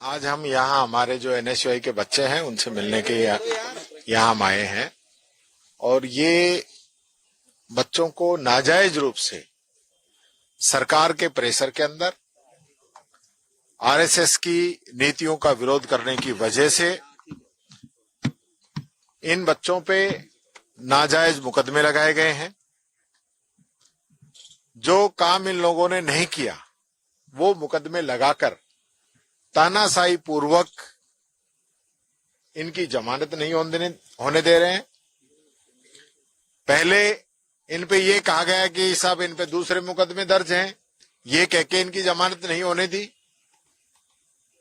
आज हम यहाँ हमारे जो एनएसयूआई के बच्चे हैं उनसे मिलने के यहाँ हम आए हैं और ये बच्चों को नाजायज रूप से सरकार के प्रेशर के अंदर आरएसएस की नीतियों का विरोध करने की वजह से इन बच्चों पे नाजायज मुकदमे लगाए गए हैं। जो काम इन लोगों ने नहीं किया वो मुकदमे लगाकर तानाशाही पूर्वक इनकी जमानत नहीं होने दे रहे हैं। पहले इन पे ये कहा गया कि साहब इन पे दूसरे मुकदमे दर्ज हैं, ये कह के इनकी जमानत नहीं होने दी।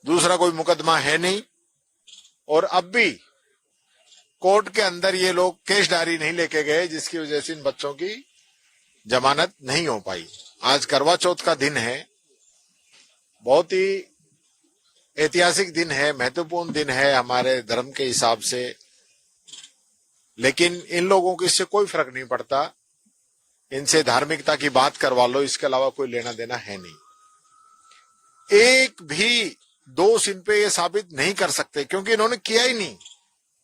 दूसरा कोई मुकदमा है नहीं और अब भी कोर्ट के अंदर ये लोग केस डायरी नहीं लेके गए, जिसकी वजह से इन बच्चों की जमानत नहीं हो पाई। आज करवा चौथ का दिन है, बहुत ही ऐतिहासिक दिन है, महत्वपूर्ण दिन है हमारे धर्म के हिसाब से, लेकिन इन लोगों को इससे कोई फर्क नहीं पड़ता। इनसे धार्मिकता की बात करवा लो, इसके अलावा कोई लेना देना है नहीं। एक भी दोष इन पे ये साबित नहीं कर सकते क्योंकि इन्होंने किया ही नहीं।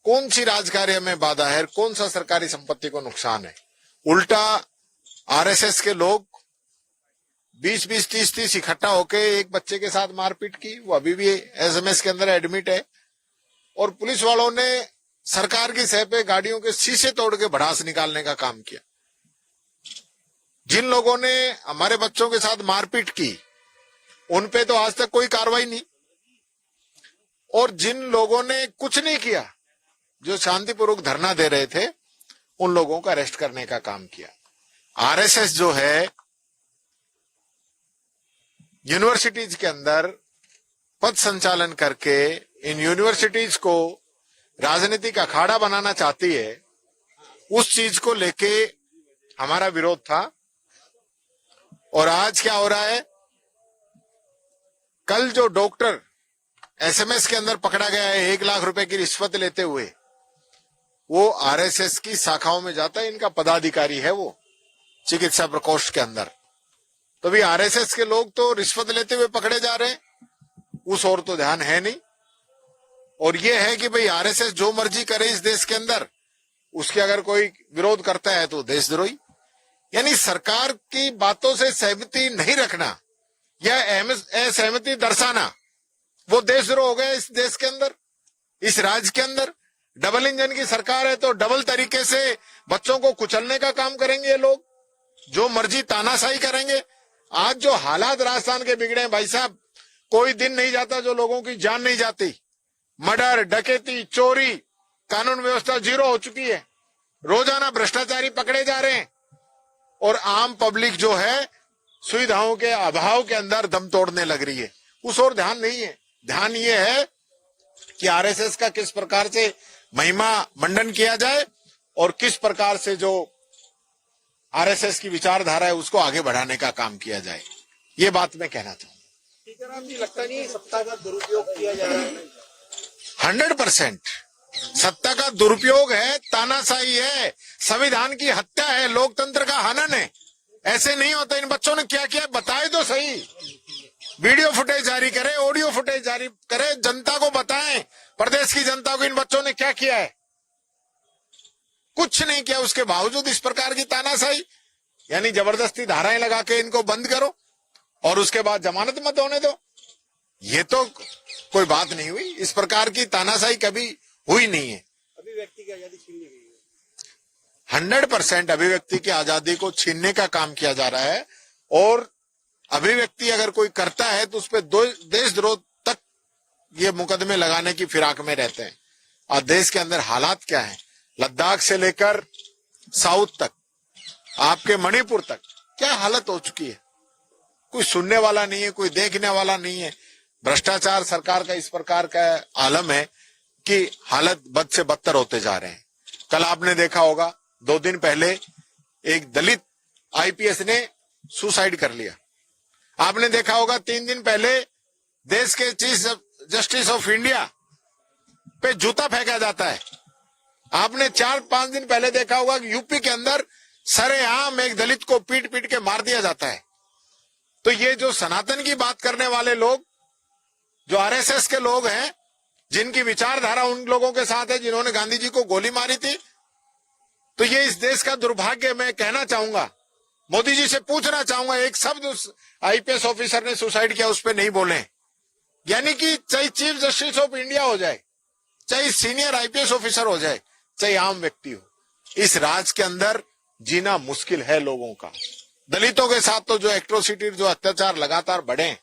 कौन सी राजकार्य में बाधा है, कौन सा सरकारी संपत्ति को नुकसान है। उल्टा आरएसएस के लोग 20-20, 30-30 इकट्ठा होके एक बच्चे के साथ मारपीट की, वो अभी भी एसएमएस के अंदर एडमिट है। और पुलिस वालों ने सरकार की सह पे गाड़ियों के शीशे तोड़ के भड़ास निकालने का काम किया। जिन लोगों ने हमारे बच्चों के साथ मारपीट की उन पे तो आज तक कोई कार्रवाई नहीं, और जिन लोगों ने कुछ नहीं किया, जो शांतिपूर्वक धरना दे रहे थे, उन लोगों को अरेस्ट करने का काम किया। आरएसएस जो है यूनिवर्सिटीज के अंदर पद संचालन करके इन यूनिवर्सिटीज को राजनीतिक अखाड़ा बनाना चाहती है। उस चीज को लेके हमारा विरोध था। और आज क्या हो रहा है, कल जो डॉक्टर एसएमएस के अंदर पकड़ा गया है 1 लाख रुपए की रिश्वत लेते हुए, वो आरएसएस की शाखाओं में जाता है, इनका पदाधिकारी है वो चिकित्सा प्रकोष्ठ के अंदर। तो भी आरएसएस के लोग तो रिश्वत लेते हुए पकड़े जा रहे हैं, उस ओर तो ध्यान है नहीं। और ये है कि भाई आरएसएस जो मर्जी करे इस देश के अंदर, उसके अगर कोई विरोध करता है तो देशद्रोही। यानी सरकार की बातों से सहमति नहीं रखना या असहमति दर्शाना, वो देशद्रोह हो गया इस देश के अंदर, इस राज्य के अंदर। डबल इंजन की सरकार है तो डबल तरीके से बच्चों को कुचलने का काम करेंगे ये लोग, जो मर्जी तानाशाही करेंगे। आज जो हालात राजस्थान के बिगड़े हैं भाई साहब, कोई दिन नहीं जाता जो लोगों की जान नहीं जाती। मर्डर, डकैती, चोरी, कानून व्यवस्था जीरो हो चुकी है। रोजाना भ्रष्टाचारी पकड़े जा रहे हैं और आम पब्लिक जो है सुविधाओं के अभाव के अंदर दम तोड़ने लग रही है। उस ओर ध्यान नहीं है। ध्यान ये है कि आरएसएस का किस प्रकार से महिमा मंडन किया जाए और किस प्रकार से जो आरएसएस की विचारधारा है उसको आगे बढ़ाने का काम किया जाए। ये बात मैं कहना चाहूंगा। टीकाराम जी, लगता नहीं सत्ता का दुरुपयोग किया जा रहा है? 100% सत्ता का दुरुपयोग है, तानाशाही है, संविधान की हत्या है, लोकतंत्र का हनन है। ऐसे नहीं होता। इन बच्चों ने क्या किया बताए तो सही। वीडियो फुटेज जारी करे, ऑडियो फुटेज जारी करे, जनता को बताएं, प्रदेश की जनता को इन बच्चों ने क्या किया है। कुछ नहीं किया, उसके बावजूद इस प्रकार की तानाशाही। यानी जबरदस्ती धाराएं लगा के इनको बंद करो और उसके बाद जमानत मत होने दो। ये तो कोई बात नहीं हुई। इस प्रकार की तानाशाही कभी हुई नहीं है। अभिव्यक्ति की आजादी छीन ली गई है। 100% अभिव्यक्ति की आजादी को छीनने का काम किया जा रहा है। और अभिव्यक्ति अगर कोई करता है तो उस पर देशद्रोह तक ये मुकदमे लगाने की फिराक में रहते हैं। और देश के अंदर हालात क्या है, लद्दाख से लेकर साउथ तक, आपके मणिपुर तक क्या हालत हो चुकी है। कोई सुनने वाला नहीं है, कोई देखने वाला नहीं है। भ्रष्टाचार सरकार का इस प्रकार का आलम है कि हालत बद से बदतर होते जा रहे हैं। कल आपने देखा होगा 2 दिन पहले एक दलित आईपीएस ने सुसाइड कर लिया। आपने देखा होगा 3 दिन पहले देश के चीफ जस्टिस ऑफ इंडिया पे जूता फेंका जाता है। आपने 4-5 दिन पहले देखा होगा कि यूपी के अंदर सरेआम एक दलित को पीट पीट के मार दिया जाता है। तो ये जो सनातन की बात करने वाले लोग जो आरएसएस के लोग हैं, जिनकी विचारधारा उन लोगों के साथ है जिन्होंने गांधी जी को गोली मारी थी। तो ये इस देश का दुर्भाग्य। मैं कहना चाहूंगा, मोदी जी से पूछना चाहूंगा, एक शब्द उस आईपीएस ऑफिसर ने सुसाइड किया उस पर नहीं बोले। यानी कि चाहे चीफ जस्टिस ऑफ इंडिया हो जाए, चाहे सीनियर आईपीएस ऑफिसर हो जाए, चाहे आम व्यक्ति हो, इस राज के अंदर जीना मुश्किल है लोगों का। दलितों के साथ तो जो एट्रोसिटी, जो अत्याचार लगातार बढ़े।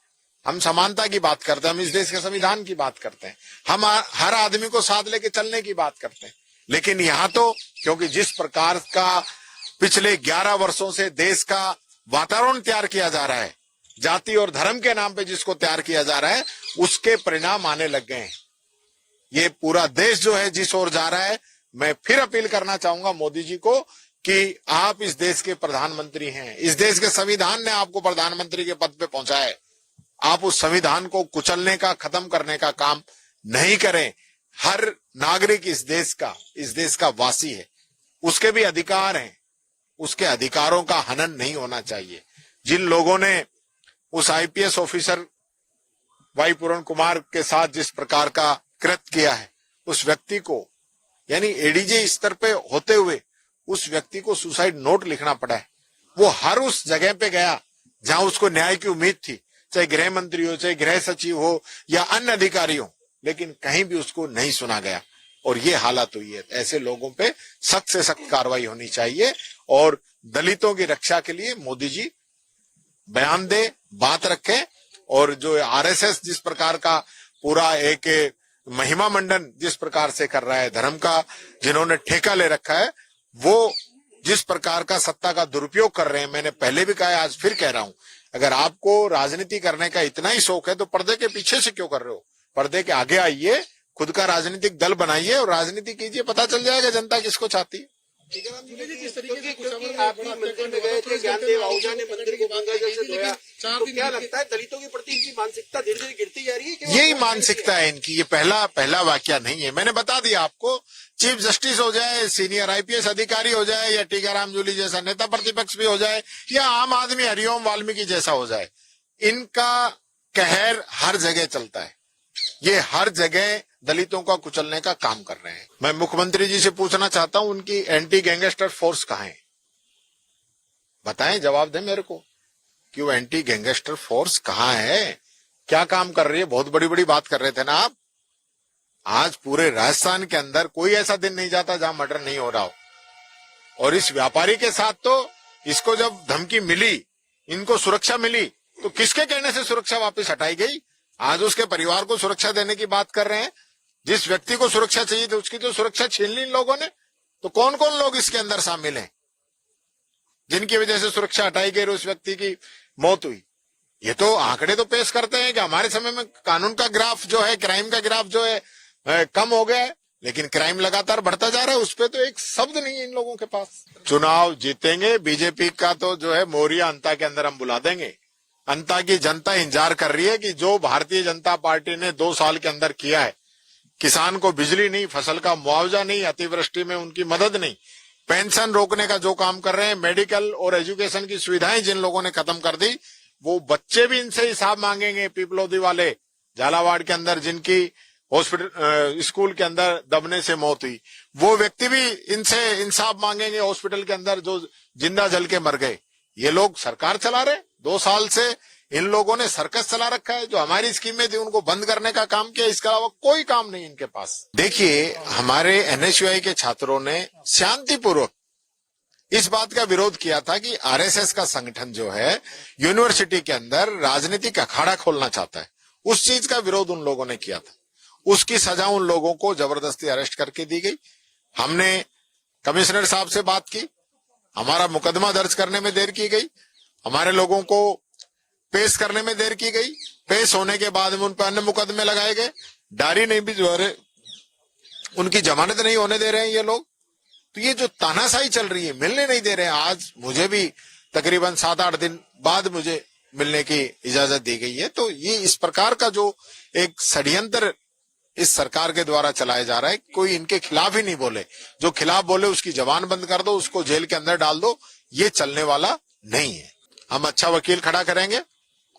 हम समानता की बात करते हैं, हम इस देश के संविधान की बात करते हैं, हम हर आदमी को साथ लेके चलने की बात करते हैं। लेकिन यहाँ तो क्योंकि जिस प्रकार का पिछले 11 वर्षों से देश का वातावरण तैयार किया जा रहा है, जाति और धर्म के नाम पे जिसको तैयार किया जा रहा है, उसके परिणाम आने लग गए हैं। ये पूरा देश जो है जिस ओर जा रहा है, मैं फिर अपील करना चाहूंगा मोदी जी को कि आप इस देश के प्रधानमंत्री हैं, इस देश के संविधान ने आपको प्रधानमंत्री के पद पे पहुंचाया है। आप उस संविधान को कुचलने का, खत्म करने का काम नहीं करें। हर नागरिक इस देश का वासी है, उसके भी अधिकार हैं, उसके अधिकारों का हनन नहीं होना चाहिए। जिन लोगों ने उस आईपीएस ऑफिसर वाई पूरण कुमार के साथ जिस प्रकार का कृत्य किया है, उस व्यक्ति को, यानी एडीजे स्तर पे होते हुए उस व्यक्ति को सुसाइड नोट लिखना पड़ा है। वो हर उस जगह पे गया जहां उसको न्याय की उम्मीद थी, चाहे गृह मंत्री हो, चाहे गृह सचिव हो या अन्य अधिकारी हो, लेकिन कहीं भी उसको नहीं सुना गया। और ये हालत हुई है। ऐसे लोगों पे सख्त से सख्त कार्रवाई होनी चाहिए और दलितों की रक्षा के लिए मोदी जी बयान दे, बात रखें। और जो आरएसएस जिस प्रकार का पूरा एक महिमा मंडन जिस प्रकार से कर रहा है, धर्म का जिन्होंने ठेका ले रखा है, वो जिस प्रकार का सत्ता का दुरुपयोग कर रहे हैं, मैंने पहले भी कहा, आज फिर कह रहा हूं, अगर आपको राजनीति करने का इतना ही शौक है तो पर्दे के पीछे से क्यों कर रहे हो? पर्दे के आगे आइए, खुद का राजनीतिक दल बनाइए और राजनीति कीजिए, पता चल जाएगा जनता किसको चाहती है। क्योंकि आप भी मंदिर में गए थे, ज्ञानदेव आहूजा ने मंदिर को गंगा जल से धोया, तो क्या लगता है दलितों के प्रति इनकी मानसिकता धीरे धीरे गिरती जा रही है? यही मानसिकता है इनकी। ये पहला वाकया नहीं है, मैंने बता दिया आपको। चीफ जस्टिस हो जाए, सीनियर आईपीएस अधिकारी हो जाए, या टीकाराम जूली जैसा नेता प्रतिपक्ष भी हो जाए, या आम आदमी हरिओम वाल्मीकि जैसा हो जाए, इनका कहर हर जगह चलता है। ये हर जगह दलितों का कुचलने का काम कर रहे हैं। मैं मुख्यमंत्री जी से पूछना चाहता हूं, उनकी एंटी गैंगस्टर फोर्स कहां है? बताएं, जवाब दें मेरे को कि वो एंटी गैंगस्टर फोर्स कहां है, क्या काम कर रही है? बहुत बड़ी बड़ी बात कर रहे थे ना आप। आज पूरे राजस्थान के अंदर कोई ऐसा दिन नहीं जाता जहां मर्डर नहीं हो रहा हो। और इस व्यापारी के साथ तो इसको जब धमकी मिली, इनको सुरक्षा मिली, तो किसके कहने से सुरक्षा वापस हटाई गई? आज उसके परिवार को सुरक्षा देने की बात कर रहे हैं। जिस व्यक्ति को सुरक्षा चाहिए थी उसकी तो सुरक्षा छीन ली इन लोगों ने। तो कौन कौन लोग इसके अंदर शामिल हैं जिनकी वजह से सुरक्षा हटाई गई और उस व्यक्ति की मौत हुई? ये तो आंकड़े तो पेश करते हैं कि हमारे समय में कानून का ग्राफ जो है, क्राइम का ग्राफ जो है कम हो गया है, लेकिन क्राइम लगातार बढ़ता जा रहा है। उस पर तो एक शब्द नहीं है इन लोगों के पास। चुनाव जीतेंगे, बीजेपी का तो जो है मोरिया अंता के अंदर हम बुला देंगे। अंता की जनता इंतजार कर रही है कि जो भारतीय जनता पार्टी ने 2 साल के अंदर किया है, किसान को बिजली नहीं, फसल का मुआवजा नहीं, अतिवृष्टि में उनकी मदद नहीं, पेंशन रोकने का जो काम कर रहे हैं, मेडिकल और एजुकेशन की सुविधाएं जिन लोगों ने खत्म कर दी, वो बच्चे भी इनसे हिसाब मांगेंगे। पीपलोदी वाले झालावाड़ के अंदर जिनकी हॉस्पिटल स्कूल के अंदर दबने से मौत हुई, वो व्यक्ति भी इनसे इंसाफ मांगेंगे। हॉस्पिटल के अंदर जो जिंदा जल के मर गए, ये लोग सरकार चला रहे। 2 साल से इन लोगों ने सर्कस चला रखा है। जो हमारी स्कीमें थी उनको बंद करने का काम किया, इसके अलावा कोई काम नहीं इनके पास। देखिए, हमारे एनएसयूआई के छात्रों ने शांतिपूर्वक इस बात का विरोध किया था कि आरएसएस का संगठन जो है यूनिवर्सिटी के अंदर राजनीतिक अखाड़ा खोलना चाहता है। उस चीज का विरोध उन लोगों ने किया था। उसकी सजा उन लोगों को जबरदस्ती अरेस्ट करके दी गई। हमने कमिश्नर साहब से बात की, हमारा मुकदमा दर्ज करने में देर की गई, हमारे लोगों को पेश करने में देर की गई। पेश होने के बाद में उन पर अन्य मुकदमे लगाए गए। डायरी नहीं भी जो है, उनकी जमानत नहीं होने दे रहे हैं ये लोग। तो ये जो तानाशाही चल रही है, मिलने नहीं दे रहे हैं। आज मुझे भी तकरीबन 7-8 दिन बाद मुझे मिलने की इजाजत दी गई है। तो ये इस प्रकार का जो एक षड्यंत्र इस सरकार के द्वारा चलाया जा रहा है, कोई इनके खिलाफ ही नहीं बोले। जो खिलाफ बोले उसकी जबान बंद कर दो, उसको जेल के अंदर डाल दो, ये चलने वाला नहीं है। हम अच्छा वकील खड़ा करेंगे,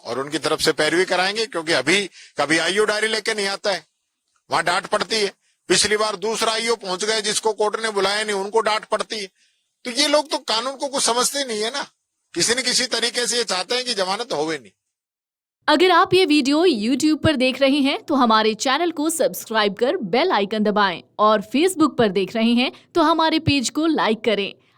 और उनकी तरफ से पैरवी कराएंगे, क्योंकि अभी कभी आईओ डायरी लेके नहीं आता है, वहां डांट पड़ती है। पिछली बार दूसरा आईओ पहुंच गए जिसको कोर्ट ने बुलाया नहीं, उनको डांट पड़ती है। तो ये लोग तो कानून को कुछ समझते नहीं है ना, किसी न किसी तरीके से ये चाहते हैं कि जमानत होवे नहीं। अगर आप ये वीडियो YouTube पर देख रहे हैं तो हमारे चैनल को सब्सक्राइब कर बेल आइकन दबाएं और Facebook पर देख रहे हैं तो हमारे पेज को लाइक करें।